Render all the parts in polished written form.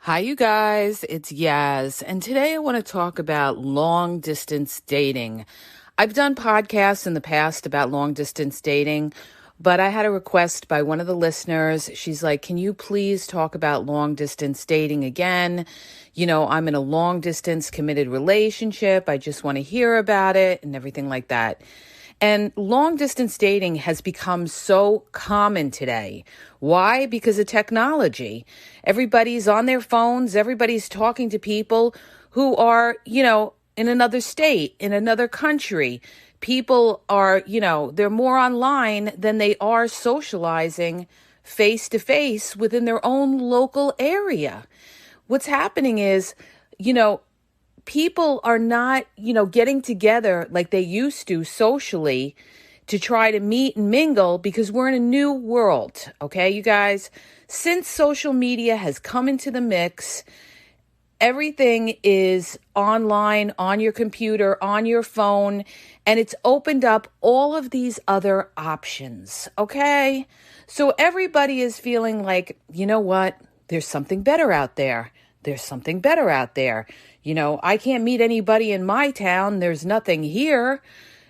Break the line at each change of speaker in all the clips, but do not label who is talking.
Hi, you guys. It's Yaz. And today I want to talk about long distance dating. I've done podcasts in the past about long distance dating, but I had a request by one of the listeners. She's like, can you please talk about long distance dating again? I'm in a long distance committed relationship. I just want to hear about it and everything like that. And long distance dating has become so common today. Why? Because of technology. Everybody's on their phones. Everybody's talking to people who are, in another state, in another country. People are, they're more online than they are socializing face to face within their own local area. What's happening is, people are not, getting together like they used to socially to try to meet and mingle because we're in a new world. Okay, you guys, since social media has come into the mix, everything is online, on your computer, on your phone, and it's opened up all of these other options. Okay, so everybody is feeling like, you know what? There's something better out there. There's something better out there. I can't meet anybody in my town. There's nothing here.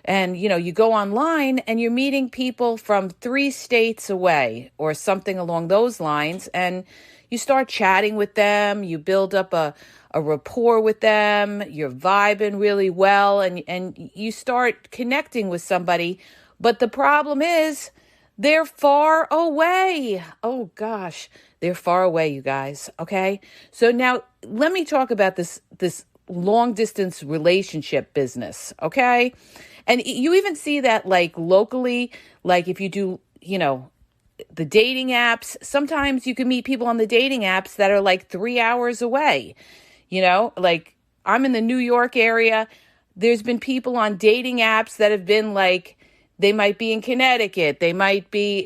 And, you go online and you're meeting people from 3 states away or something along those lines. And you start chatting with them. You build up a rapport with them. You're vibing really well and you start connecting with somebody. But the problem is they're far away. Oh, gosh. They're far away, you guys. Okay. So now let me talk about this long distance relationship business. Okay. And you even see that like locally, like if you do, the dating apps, sometimes you can meet people on the dating apps that are like 3 hours away. Like I'm in the New York area. There's been people on dating apps that have been like, they might be in Connecticut. They might be,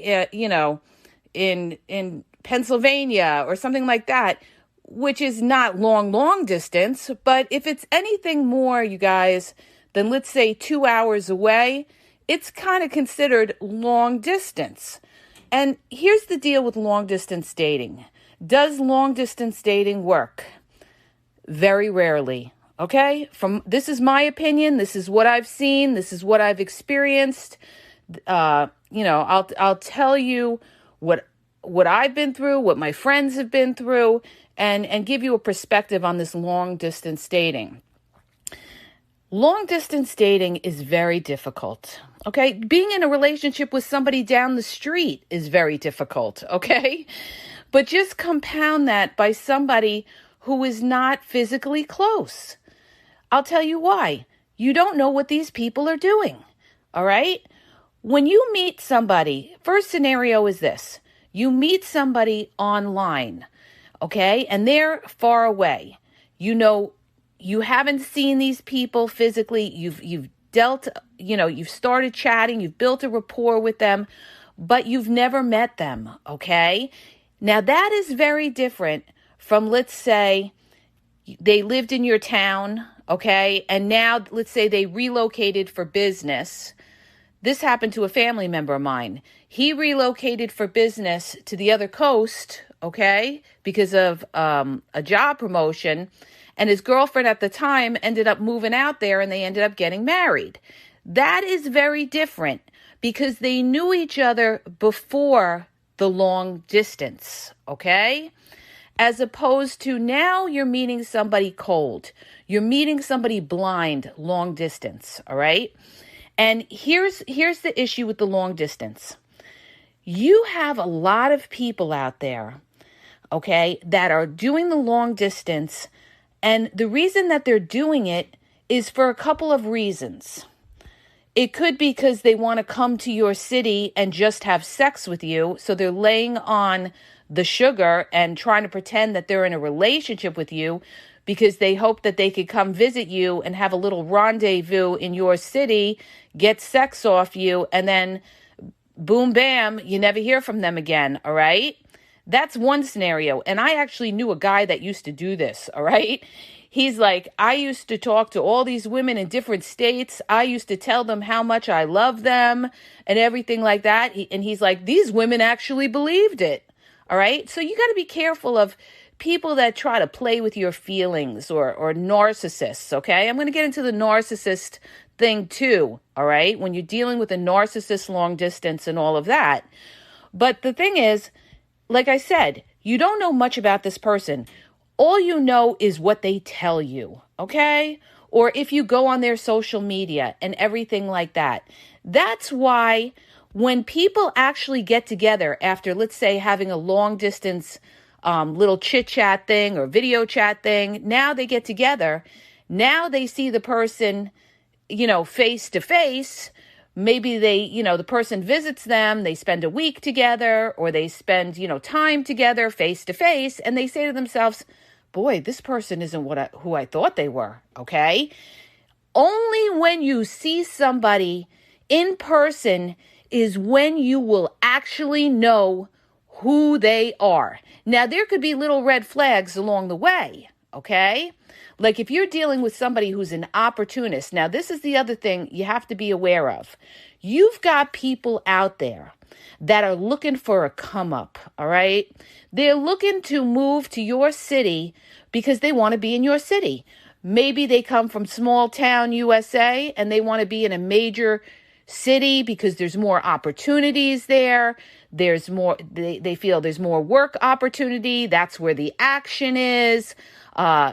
in Pennsylvania or something like that, which is not long distance. But if it's anything more, you guys, than let's say 2 hours away, it's kind of considered long distance. And here's the deal with long distance dating. Does long distance dating work? Very rarely. Okay? This is my opinion. This is what I've seen. This is what I've experienced. I'll tell you what I've been through, what my friends have been through, and give you a perspective on this long distance dating. Long distance dating is very difficult. Okay? Being in a relationship with somebody down the street is very difficult. Okay? But just compound that by somebody who is not physically close. I'll tell you why. You don't know what these people are doing. All right? When you meet somebody, first scenario is this. You meet somebody online, okay? And they're far away. You haven't seen these people physically. You've started chatting, you've built a rapport with them, but you've never met them, okay? Now that is very different from, let's say, they lived in your town, okay? And now let's say they relocated for business. This happened to a family member of mine. He relocated for business to the other coast, okay, because of a job promotion. And his girlfriend at the time ended up moving out there and they ended up getting married. That is very different because they knew each other before the long distance, okay? As opposed to now you're meeting somebody cold. You're meeting somebody blind, long distance, all right? And here's the issue with the long distance. You have a lot of people out there, okay, that are doing the long distance. And the reason that they're doing it is for a couple of reasons. It could be because they want to come to your city and just have sex with you. So they're laying on the sugar and trying to pretend that they're in a relationship with you because they hope that they could come visit you and have a little rendezvous in your city, get sex off you, and then boom, bam, you never hear from them again, all right? That's one scenario. And I actually knew a guy that used to do this, all right? He's like, I used to talk to all these women in different states. I used to tell them how much I love them and everything like that. And he's like, these women actually believed it. All right. So you got to be careful of people that try to play with your feelings, or narcissists, okay? I'm going to get into the narcissist thing too, all right? When you're dealing with a narcissist, long distance, and all of that. But the thing is, like I said, you don't know much about this person. All you know is what they tell you, okay? Or if you go on their social media and everything like that. That's why when people actually get together after, let's say, having a long distance little chit chat thing or video chat thing, now they get together. Now they see the person, face to face. Maybe the person visits them, they spend a week together, or they spend, time together face to face, and they say to themselves, boy, this person isn't who I thought they were, okay? Only when you see somebody in person is when you will actually know who they are. Now, there could be little red flags along the way, okay? Like if you're dealing with somebody who's an opportunist. Now, this is the other thing you have to be aware of. You've got people out there that are looking for a come up, all right? They're looking to move to your city because they want to be in your city. Maybe they come from small town USA and they want to be in a major city because there's more opportunities there. There's more, they feel there's more work opportunity. That's where the action is.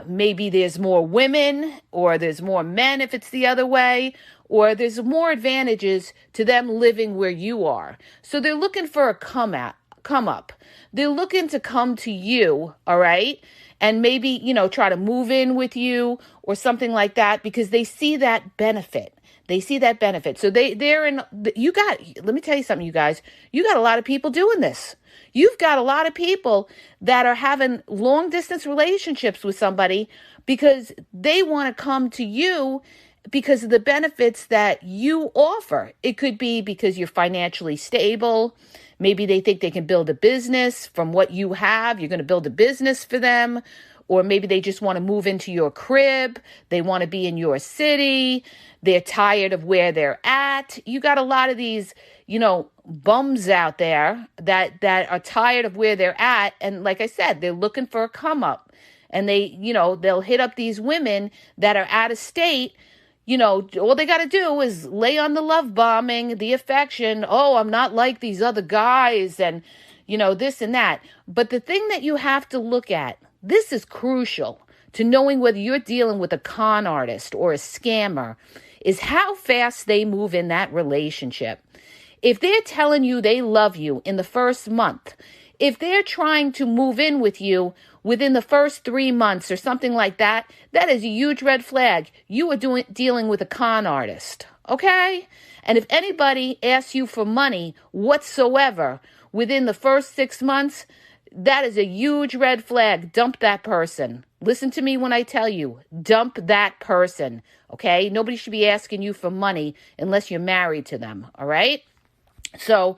Maybe there's more women, or there's more men if it's the other way, or there's more advantages to them living where you are. So they're looking for a come up. They're looking to come to you, all right? And maybe, try to move in with you or something like that because they see that benefit. So let me tell you something, you guys. You got a lot of people doing this. You've got a lot of people that are having long distance relationships with somebody because they want to come to you because of the benefits that you offer. It could be because you're financially stable. Maybe they think they can build a business from what you have. You're going to build a business for them. Or maybe they just want to move into your crib. They want to be in your city. They're tired of where they're at. You got a lot of these, bums out there that are tired of where they're at. And like I said, they're looking for a come up. And they'll hit up these women that are out of state. All they got to do is lay on the love bombing, the affection. Oh, I'm not like these other guys and, this and that. But the thing that you have to look at, this is crucial to knowing whether you're dealing with a con artist or a scammer, is how fast they move in that relationship. If they're telling you they love you in the first month, if they're trying to move in with you within the first 3 months or something like that, that is a huge red flag. You are dealing with a con artist, okay? And if anybody asks you for money whatsoever within the first 6 months, that is a huge red flag. Dump that person. Listen to me when I tell you, dump that person, okay? Nobody should be asking you for money unless you're married to them, all right? So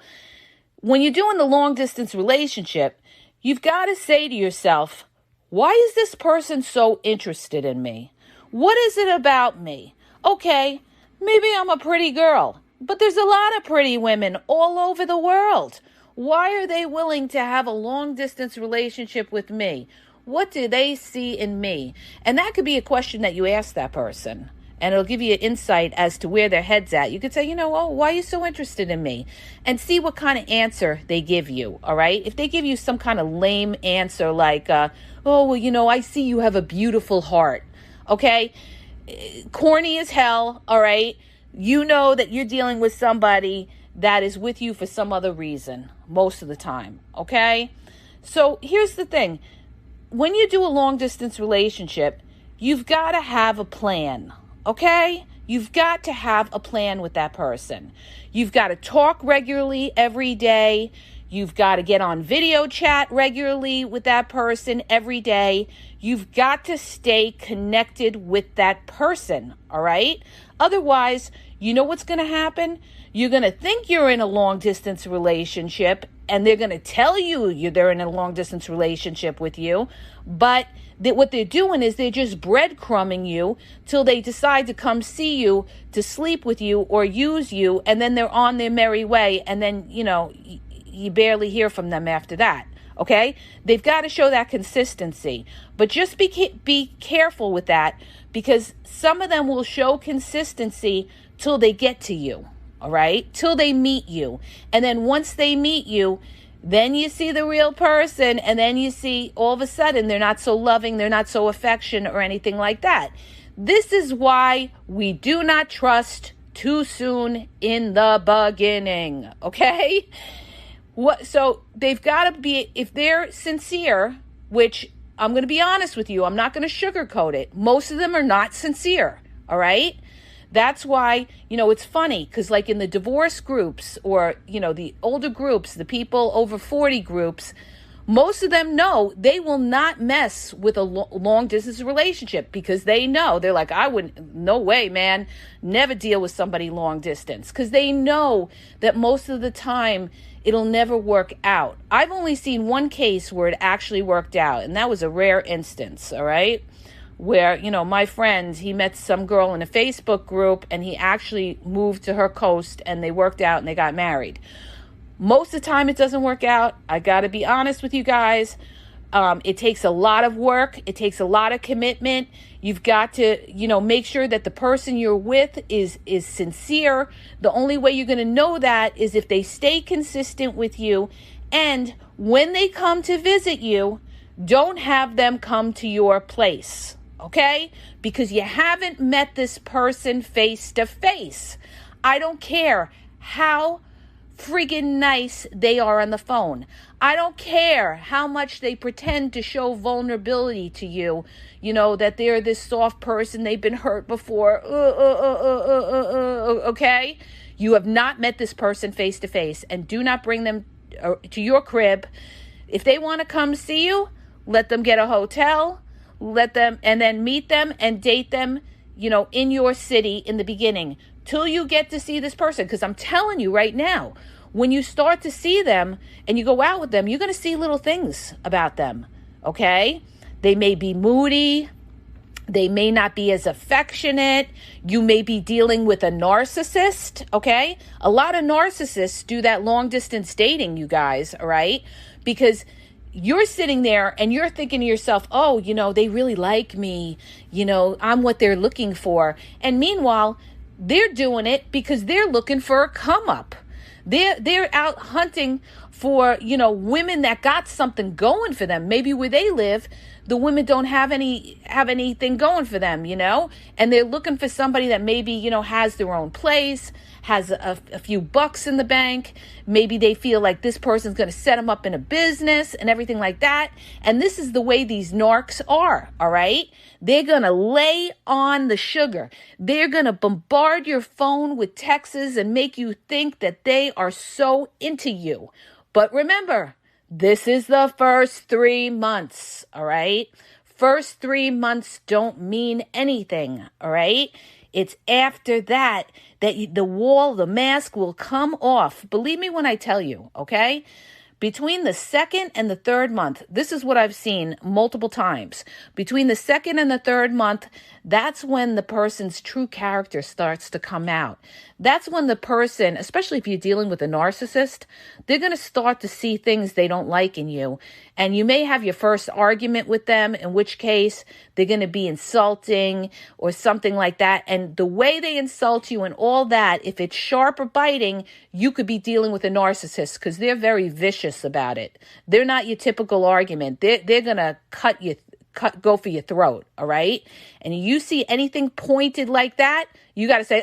when you're doing the long distance relationship, you've got to say to yourself, why is this person so interested in me? What is it about me? Okay, maybe I'm a pretty girl, but there's a lot of pretty women all over the world. Why are they willing to have a long distance relationship with me? What do they see in me? And that could be a question that you ask that person. And it'll give you an insight as to where their head's at. You could say, why are you so interested in me? And see what kind of answer they give you, all right? If they give you some kind of lame answer like, I see you have a beautiful heart, okay? Corny as hell, all right? You know that you're dealing with somebody that is with you for some other reason most of the time, okay? So here's the thing. When you do a long distance relationship, you've got to have a plan, okay? You've got to have a plan with that person. You've got to talk regularly every day. You've got to get on video chat regularly with that person every day. You've got to stay connected with that person, all right? Otherwise, you know what's going to happen? You're going to think you're in a long distance relationship, and they're going to tell you they're in a long distance relationship with you, but what they're doing is they're just breadcrumbing you till they decide to come see you, to sleep with you or use you, and then they're on their merry way, and then, you barely hear from them after that. Okay? They've got to show that consistency. But just be careful with that, because some of them will show consistency till they get to you. All right? Till they meet you. And then once they meet you, then you see the real person, and then you see all of a sudden they're not so loving, they're not so affectionate or anything like that. This is why we do not trust too soon in the beginning, okay? So they've got to be, if they're sincere, which I'm going to be honest with you, I'm not going to sugarcoat it. Most of them are not sincere, all right? That's why, it's funny, because like in the divorce groups or, the older groups, the people over 40 groups, most of them know they will not mess with a long distance relationship, because they know, they're like, no way, man, never deal with somebody long distance, because they know that most of the time it'll never work out. I've only seen one case where it actually worked out, and that was a rare instance, all right? Where, my friend, he met some girl in a Facebook group, and he actually moved to her coast, and they worked out and they got married. Most of the time it doesn't work out. I got to be honest with you guys. It takes a lot of work. It takes a lot of commitment. You've got to, make sure that the person you're with is sincere. The only way you're going to know that is if they stay consistent with you. And when they come to visit you, don't have them come to your place. Okay? Because you haven't met this person face to face. I don't care how freaking nice they are on the phone. I don't care how much they pretend to show vulnerability to you, that they're this soft person, they've been hurt before. Okay? You have not met this person face to face, and do not bring them to your crib. If they want to come see you, let them get a hotel, and then meet them and date them, in your city in the beginning, till you get to see this person. Because I'm telling you right now, when you start to see them and you go out with them, you're going to see little things about them, okay? They may be moody. They may not be as affectionate. You may be dealing with a narcissist, okay? A lot of narcissists do that long distance dating, you guys, all right? Because you're sitting there and you're thinking to yourself, oh, they really like me. I'm what they're looking for. And meanwhile, they're doing it because they're looking for a come up. They're out hunting for, women that got something going for them. Maybe where they live, the women don't have anything going for them, and they're looking for somebody that maybe, has their own place, has a few bucks in the bank. Maybe they feel like this person's going to set them up in a business and everything like that. And this is the way these narcs are, all right? They're going to lay on the sugar. They're going to bombard your phone with texts and make you think that they are so into you. But remember, this is the first 3 months, all right? First 3 months don't mean anything, all right? It's after that the mask will come off. Believe me when I tell you, okay? Between the second and the third month, this is what I've seen multiple times. Between the second and the third month, that's when the person's true character starts to come out. That's when the person, especially if you're dealing with a narcissist, they're going to start to see things they don't like in you. And you may have your first argument with them, in which case they're going to be insulting or something like that. And the way they insult you and all that, if it's sharp or biting, you could be dealing with a narcissist, because they're very vicious about it. They're not your typical argument. They're going to go for your throat, all right? And you see anything pointed like that, you got to say,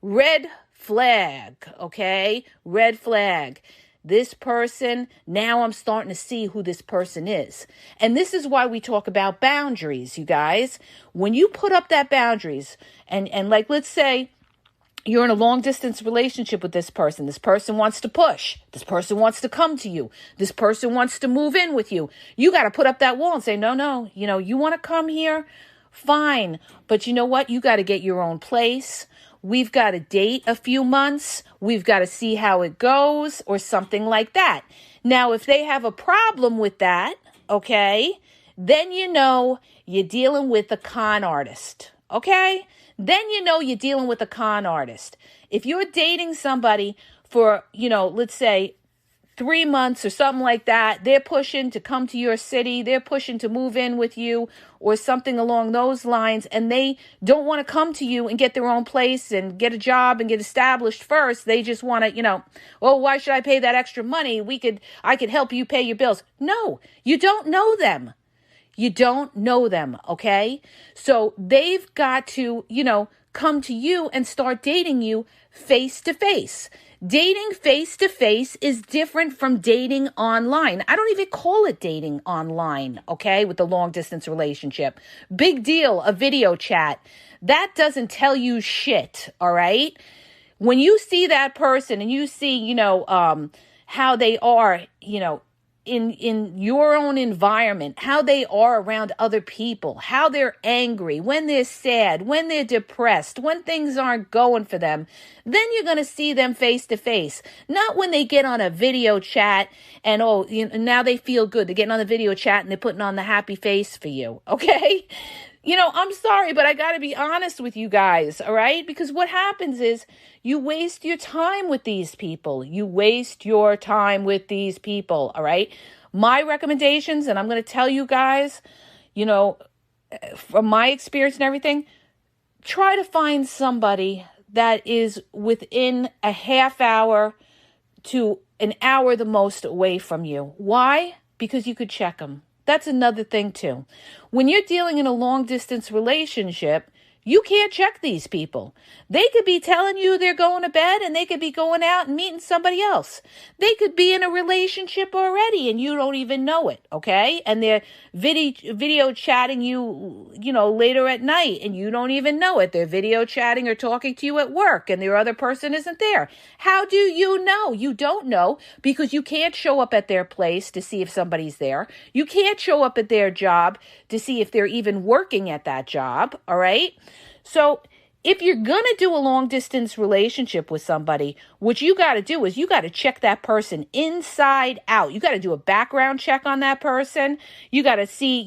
red flag, okay? Red flag. This person, now I'm starting to see who this person is. And this is why we talk about boundaries, you guys. When you put up that boundaries, and like, let's say you're in a long distance relationship with this person. This person wants to push. This person wants to come to you. This person wants to move in with you. You got to put up that wall and say, no, you want to come here? Fine. But you know what? You got to get your own place. We've got to date a few months. We've got to see how it goes, or something like that. Now, if they have a problem with that, okay, then you're dealing with a con artist, okay? Then you're dealing with a con artist. If you're dating somebody for, let's say 3 months or something like that. They're pushing to come to your city. They're pushing to move in with you or something along those lines. And they don't want to come to you and get their own place and get a job and get established first. They just want to, oh, why should I pay that extra money? I could help you pay your bills. No, you don't know them. You don't know them, okay? So they've got to, come to you and start dating you face to face. Dating face to face is different from dating online. I don't even call it dating online, okay, with the long distance relationship. Big deal, a video chat. That doesn't tell you shit, all right? When you see that person and you see, how they are, in your own environment, how they are around other people, how they're angry, when they're sad, when they're depressed, when things aren't going for them, then you're going to see them face to face. Not when they get on a video chat and, now they feel good. They're getting on the video chat and they're putting on the happy face for you, okay? I'm sorry, but I got to be honest with you guys, all right? Because what happens is you waste your time with these people. You waste your time with these people, all right? My recommendations, and I'm going to tell you guys, from my experience and everything, try to find somebody that is within a half hour to an hour the most away from you. Why? Because you could check them. That's another thing too. When you're dealing in a long distance relationship, you can't check these people. They could be telling you they're going to bed and they could be going out and meeting somebody else. They could be in a relationship already and you don't even know it, okay? And they're video chatting you, later at night and you don't even know it. They're video chatting or talking to you at work and their other person isn't there. How do you know? You don't know because you can't show up at their place to see if somebody's there. You can't show up at their job to see if they're even working at that job, all right? So if you're going to do a long distance relationship with somebody, what you got to do is you got to check that person inside out. You got to do a background check on that person. You got to see,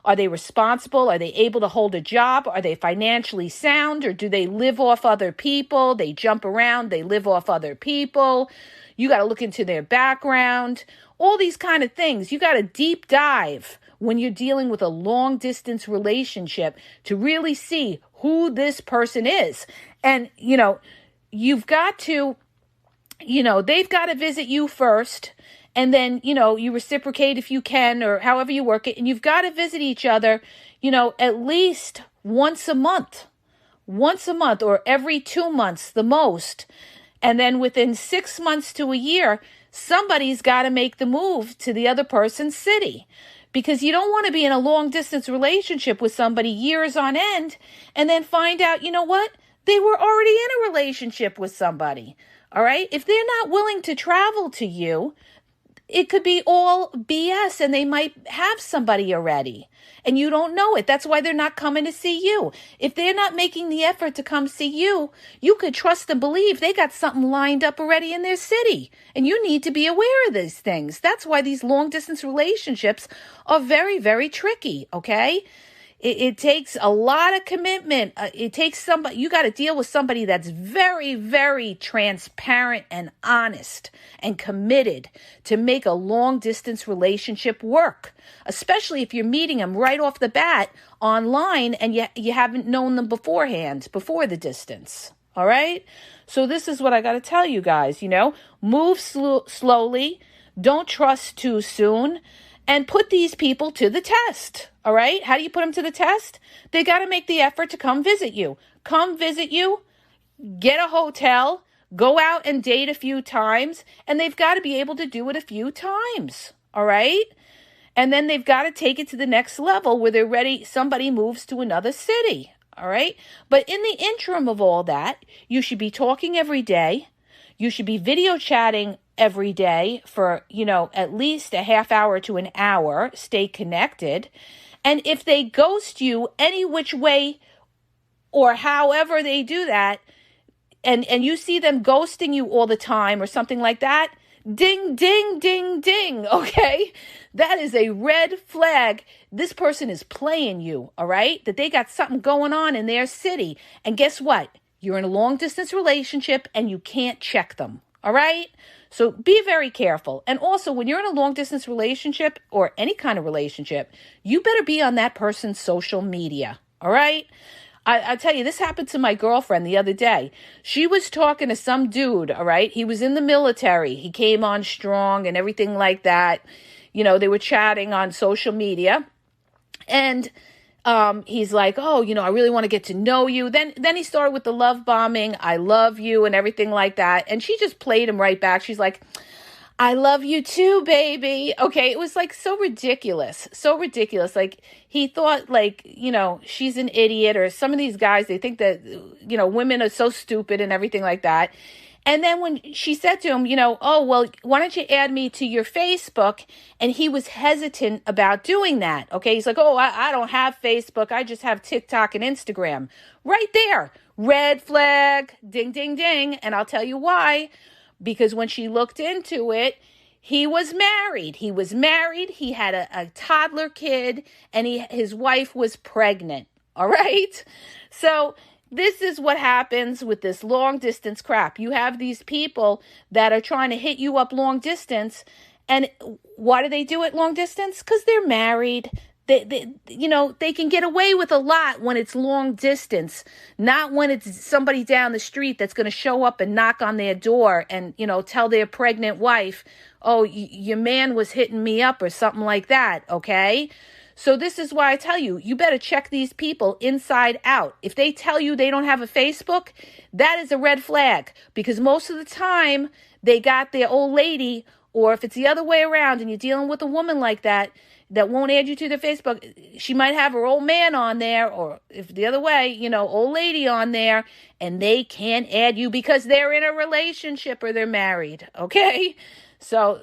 are they responsible? Are they able to hold a job? Are they financially sound? Or do they live off other people? They jump around. They live off other people. You got to look into their background. All these kind of things. You got to deep dive when you're dealing with a long distance relationship to really see who this person is. And, you've got to, they've got to visit you first. And then, you reciprocate if you can or however you work it. And you've got to visit each other, at least once a month or every 2 months, the most. And then within 6 months to a year, somebody's got to make the move to the other person's city. Because you don't want to be in a long distance relationship with somebody years on end and then find out, what? They were already in a relationship with somebody. All right. If they're not willing to travel to you, it could be all BS and they might have somebody already and you don't know it. That's why they're not coming to see you. If they're not making the effort to come see you, you could trust and believe they got something lined up already in their city. And you need to be aware of these things. That's why these long distance relationships are very, very tricky. Okay. It takes a lot of commitment. It takes somebody, you got to deal with somebody that's very, very transparent and honest and committed to make a long distance relationship work, especially if you're meeting them right off the bat online and you haven't known them beforehand, before the distance. All right. So this is what I got to tell you guys, move slowly. Don't trust too soon. And put these people to the test, all right? How do you put them to the test? They got to make the effort to come visit you. Come visit you, get a hotel, go out and date a few times, and they've got to be able to do it a few times, all right? And then they've got to take it to the next level where they're ready, somebody moves to another city, all right? But in the interim of all that, you should be talking every day. You should be video chatting every day for, at least a half hour to an hour. Stay connected. And if they ghost you any which way or however they do that, and you see them ghosting you all the time or something like that, ding, ding, ding, ding, okay? That is a red flag. This person is playing you, all right? That they got something going on in their city. And guess what? You're in a long distance relationship and you can't check them, all right? So be very careful. And also, when you're in a long distance relationship or any kind of relationship, you better be on that person's social media. All right. I tell you, this happened to my girlfriend the other day. She was talking to some dude, all right? He was in the military. He came on strong and everything like that. They were chatting on social media. And he's like, oh, I really want to get to know you. Then he started with the love bombing. I love you and everything like that. And she just played him right back. She's like, I love you too, baby. Okay. It was like so ridiculous. So ridiculous. Like he thought like, she's an idiot, or some of these guys, they think that, women are so stupid and everything like that. And then when she said to him, oh, well, why don't you add me to your Facebook? And he was hesitant about doing that. Okay. He's like, oh, I don't have Facebook. I just have TikTok and Instagram. Right there. Red flag. Ding, ding, ding. And I'll tell you why. Because when she looked into it, he was married. He had a toddler kid, and his wife was pregnant. All right. So this is what happens with this long distance crap. You have these people that are trying to hit you up long distance. And why do they do it long distance? Because they're married. They can get away with a lot when it's long distance, not when it's somebody down the street that's going to show up and knock on their door and, tell their pregnant wife, oh, your man was hitting me up or something like that. Okay. So this is why I tell you, you better check these people inside out. If they tell you they don't have a Facebook, that is a red flag, because most of the time they got their old lady, or if it's the other way around and you're dealing with a woman like that won't add you to their Facebook, she might have her old man on there, or if the other way, old lady on there, and they can't add you because they're in a relationship or they're married. Okay. So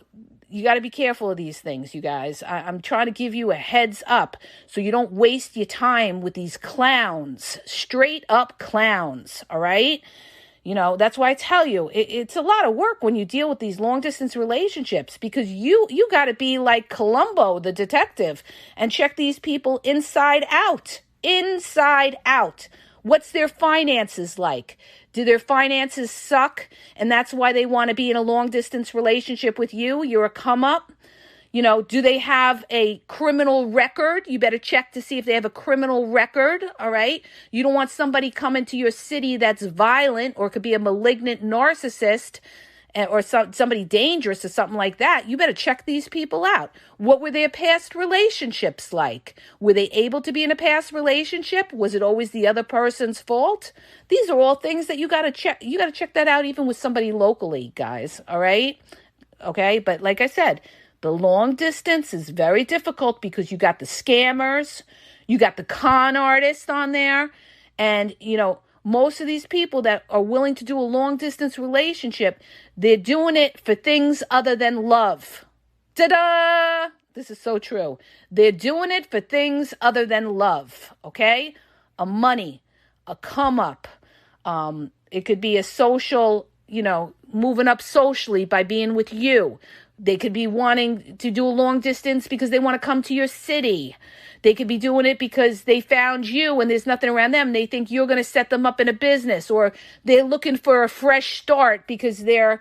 you got to be careful of these things, you guys. I'm trying to give you a heads up so you don't waste your time with these clowns, straight up clowns. All right. That's why I tell you, it's a lot of work when you deal with these long distance relationships, because you got to be like Columbo, the detective, and check these people inside out. What's their finances like? Do their finances suck? And that's why they want to be in a long distance relationship with you. You're a come up. Do they have a criminal record? You better check to see if they have a criminal record, all right? You don't want somebody coming to your city that's violent, or could be a malignant narcissist, or somebody dangerous or something like that. You better check these people out. What were their past relationships like? Were they able to be in a past relationship? Was it always the other person's fault? These are all things that you got to check. You got to check that out even with somebody locally, guys, all right? Okay, but like I said, the long distance is very difficult because you got the scammers, you got the con artists on there, and, most of these people that are willing to do a long distance relationship, they're doing it for things other than love. Ta-da! This is so true. They're doing it for things other than love, okay? A money, a come up. It could be a social, moving up socially by being with you. They could be wanting to do a long distance because they want to come to your city. They could be doing it because they found you and there's nothing around them. They think you're going to set them up in a business, or they're looking for a fresh start because they're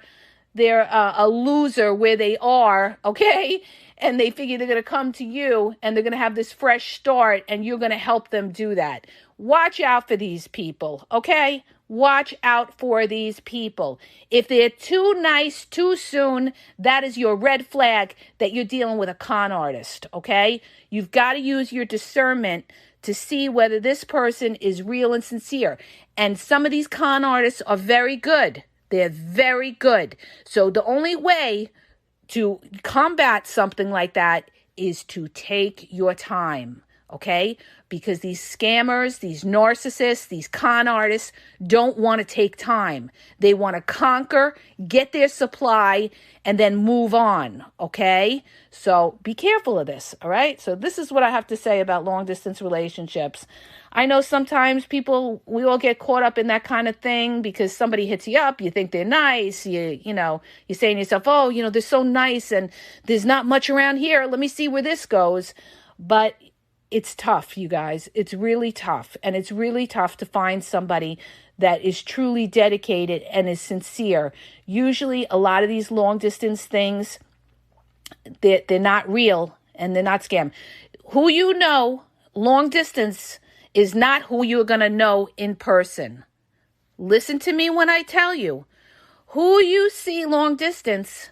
a loser where they are, okay? And they figure they're going to come to you and they're going to have this fresh start, and you're going to help them do that. Watch out for these people, okay? Watch out for these people. If they're too nice too soon, that is your red flag that you're dealing with a con artist, okay? You've got to use your discernment to see whether this person is real and sincere. And some of these con artists are very good. They're very good. So the only way to combat something like that is to take your time, okay? Because these scammers, these narcissists, these con artists don't want to take time. They want to conquer, get their supply, and then move on, okay? So be careful of this, all right? So this is what I have to say about long-distance relationships. I know sometimes we all get caught up in that kind of thing because somebody hits you up, you think they're nice, you're saying to yourself, oh, they're so nice and there's not much around here. Let me see where this goes. But it's tough, you guys. It's really tough. And it's really tough to find somebody that is truly dedicated and is sincere. Usually a lot of these long distance things, they're not real and they're not scam. Who you know long distance is not who you're going to know in person. Listen to me when I tell you. Who you see long distance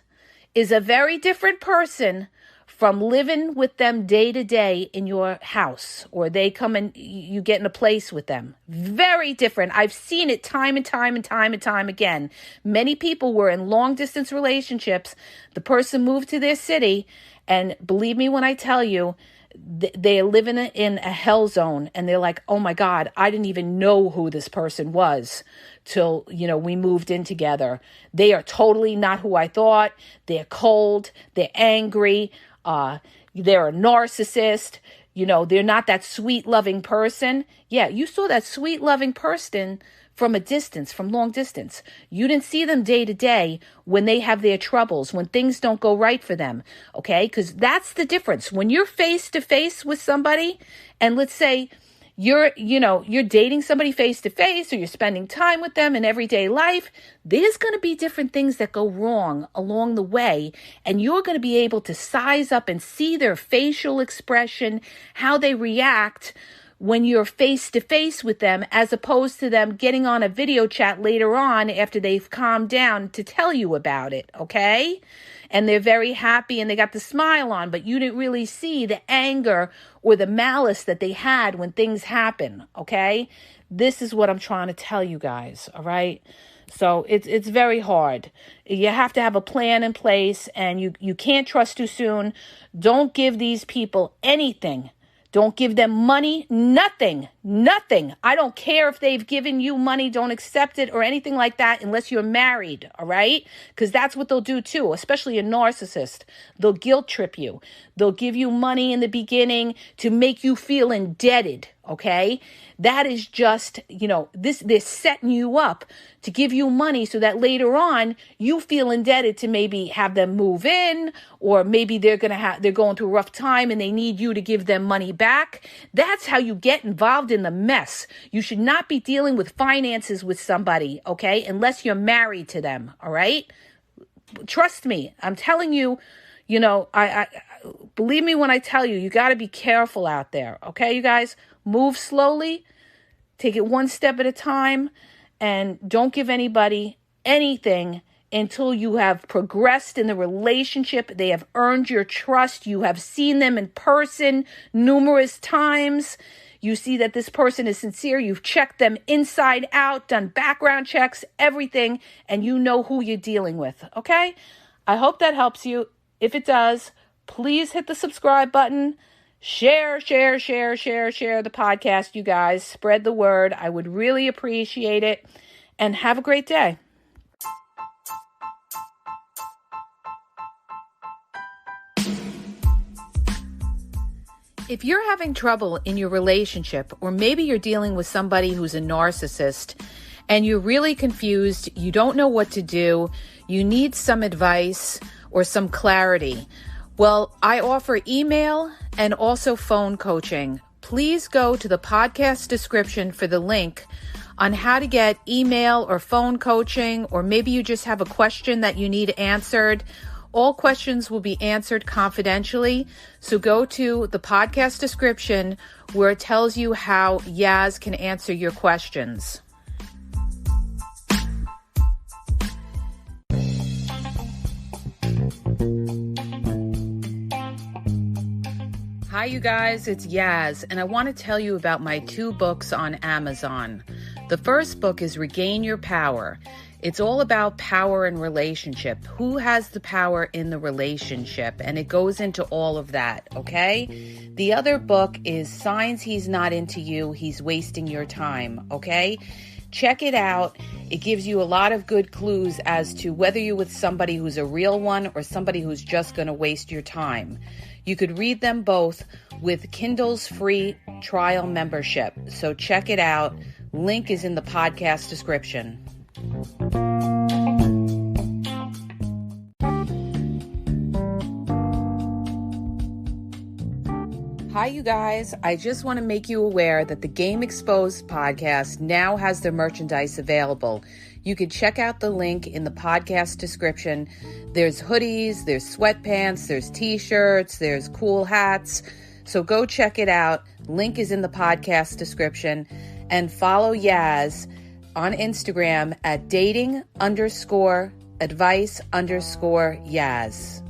is a very different person from living with them day to day in your house, or they come and you get in a place with them. Very different. I've seen it time and time and time and time again. Many people were in long distance relationships. The person moved to their city, and believe me when I tell you, they're living in a hell zone, and they're like, oh my God, I didn't even know who this person was till, we moved in together. They are totally not who I thought. They're cold. They're angry. They're a narcissist. They're not that sweet, loving person. Yeah, you saw that sweet, loving person from a distance, from long distance. You didn't see them day to day when they have their troubles, when things don't go right for them, okay? Because that's the difference. When you're face to face with somebody, and let's say you're dating somebody face to face, or you're spending time with them in everyday life, there's going to be different things that go wrong along the way, and you're going to be able to size up and see their facial expression, how they react when you're face to face with them, as opposed to them getting on a video chat later on after they've calmed down to tell you about it, okay? And they're very happy and they got the smile on, but you didn't really see the anger or the malice that they had when things happen, okay? This is what I'm trying to tell you guys, all right? So it's very hard. You have to have a plan in place, and you can't trust too soon. Don't give these people anything. Don't give them money, nothing. I don't care if they've given you money. Don't accept it or anything like that unless you're married, all right? Because that's what they'll do too, especially a narcissist. They'll guilt trip you. They'll give you money in the beginning to make you feel indebted, okay? That is just, they're setting you up to give you money so that later on you feel indebted to maybe have them move in, or maybe they're going through a rough time and they need you to give them money back. That's how you get involved in the mess. You should not be dealing with finances with somebody, okay? Unless you're married to them, all right? Trust me, I'm telling you, I believe me when I tell you, you got to be careful out there, okay, you guys? Move slowly, take it one step at a time, and don't give anybody anything until you have progressed in the relationship. They have earned your trust. You have seen them in person numerous times. You see that this person is sincere. You've checked them inside out, done background checks, everything, and you know who you're dealing with, okay? I hope that helps you. If it does, please hit the subscribe button. Share the podcast, you guys. Spread the word. I would really appreciate it. And have a great day. If you're having trouble in your relationship, or maybe you're dealing with somebody who's a narcissist, and you're really confused, you don't know what to do, you need some advice or some clarity, well, I offer email and also phone coaching. Please go to the podcast description for the link on how to get email or phone coaching, or maybe you just have a question that you need answered. All questions will be answered confidentially. So go to the podcast description where it tells you how Yaz can answer your questions. Hi, you guys, it's Yaz, and I want to tell you about my 2 books on Amazon. The first book is Regain Your Power. It's all about power and relationship. Who has the power in the relationship? And it goes into all of that, okay? The other book is Signs He's Not Into You, He's Wasting Your Time, okay? Check it out. It gives you a lot of good clues as to whether you're with somebody who's a real one or somebody who's just going to waste your time. You could read them both with Kindle's free trial membership. So check it out. Link is in the podcast description. Hi, you guys. I just want to make you aware that the Game Exposed podcast now has their merchandise available. You can check out the link in the podcast description. There's hoodies, there's sweatpants, there's t-shirts, there's cool hats. So go check it out. Link is in the podcast description. And follow Yaz on Instagram at dating_advice_Yaz.